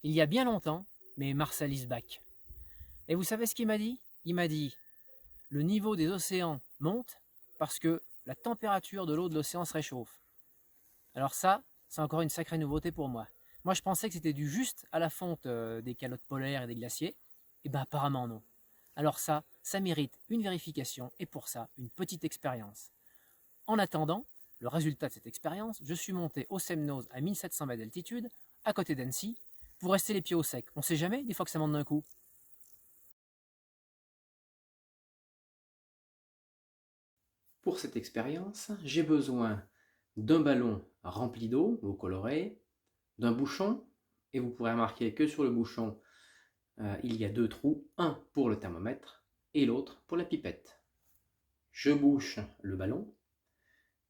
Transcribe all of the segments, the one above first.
Il y a bien longtemps, mais Marcel is back. Et vous savez ce qu'il m'a dit? Il m'a dit, le niveau des océans monte parce que la température de l'eau de l'océan se réchauffe. Alors ça, c'est encore une sacrée nouveauté pour moi. Moi, je pensais que c'était dû juste à la fonte des calottes polaires et des glaciers. Et ben apparemment non. Alors ça mérite une vérification et pour ça, une petite expérience. En attendant, le résultat de cette expérience, je suis monté au Semnoz à 1700 mètres d'altitude, à côté d'Annecy, pour rester les pieds au sec. On sait jamais, des fois que ça monte d'un coup. Pour cette expérience, j'ai besoin d'un ballon rempli d'eau, eau colorée, d'un bouchon, et vous pourrez remarquer que sur le bouchon, il y a deux trous, un pour le thermomètre et l'autre pour la pipette. Je bouche le ballon,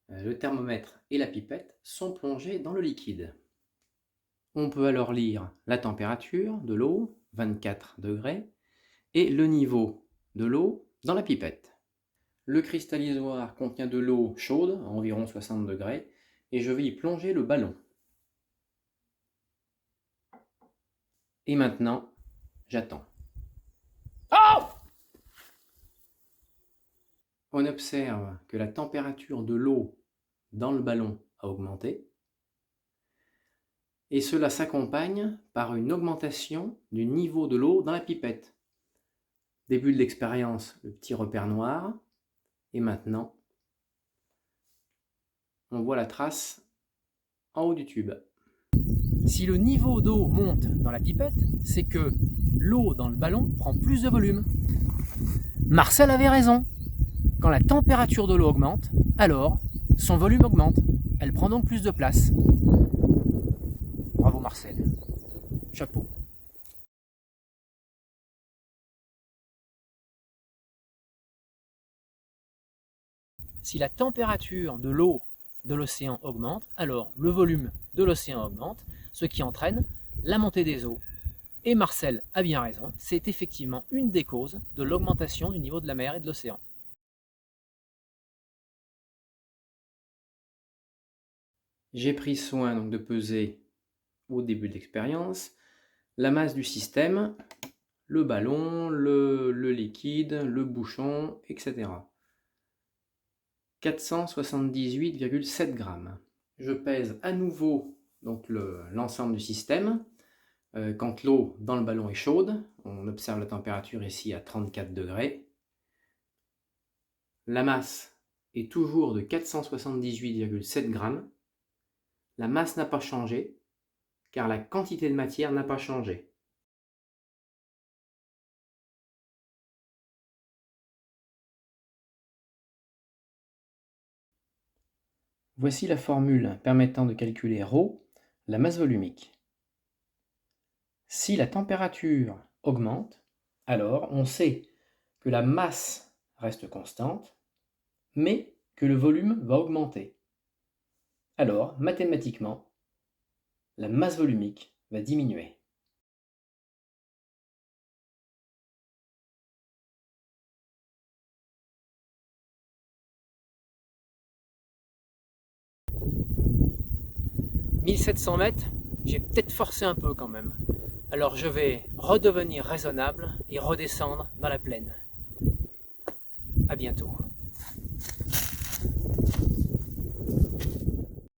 le thermomètre et la pipette sont plongés dans le liquide. On peut alors lire la température de l'eau, 24 degrés, et le niveau de l'eau dans la pipette. Le cristallisoire contient de l'eau chaude, à environ 60 degrés, et je vais y plonger le ballon. Et maintenant, j'attends. Oh! On observe que la température de l'eau dans le ballon a augmenté, et cela s'accompagne par une augmentation du niveau de l'eau dans la pipette. Début de l'expérience, le petit repère noir, et maintenant, on voit la trace en haut du tube. Si le niveau d'eau monte dans la pipette, c'est que l'eau dans le ballon prend plus de volume. Marcel avait raison. Quand la température de l'eau augmente, alors son volume augmente. Elle prend donc plus de place. Bravo Marcel. Chapeau. Si la température de l'eau de l'océan augmente, alors le volume de l'océan augmente, ce qui entraîne la montée des eaux. Et Marcel a bien raison, c'est effectivement une des causes de l'augmentation du niveau de la mer et de l'océan. J'ai pris soin donc de peser au début de l'expérience la masse du système, le ballon, le liquide, le bouchon, etc. 478,7 grammes. Je pèse à nouveau donc l'ensemble du système. Quand l'eau dans le ballon est chaude, on observe la température ici à 34 degrés. La masse est toujours de 478,7 grammes. La masse n'a pas changé, car la quantité de matière n'a pas changé. Voici la formule permettant de calculer ρ, la masse volumique. Si la température augmente, alors on sait que la masse reste constante, mais que le volume va augmenter. Alors, mathématiquement, la masse volumique va diminuer. « 1700 mètres, j'ai peut-être forcé un peu quand même. Alors je vais redevenir raisonnable et redescendre dans la plaine. À bientôt.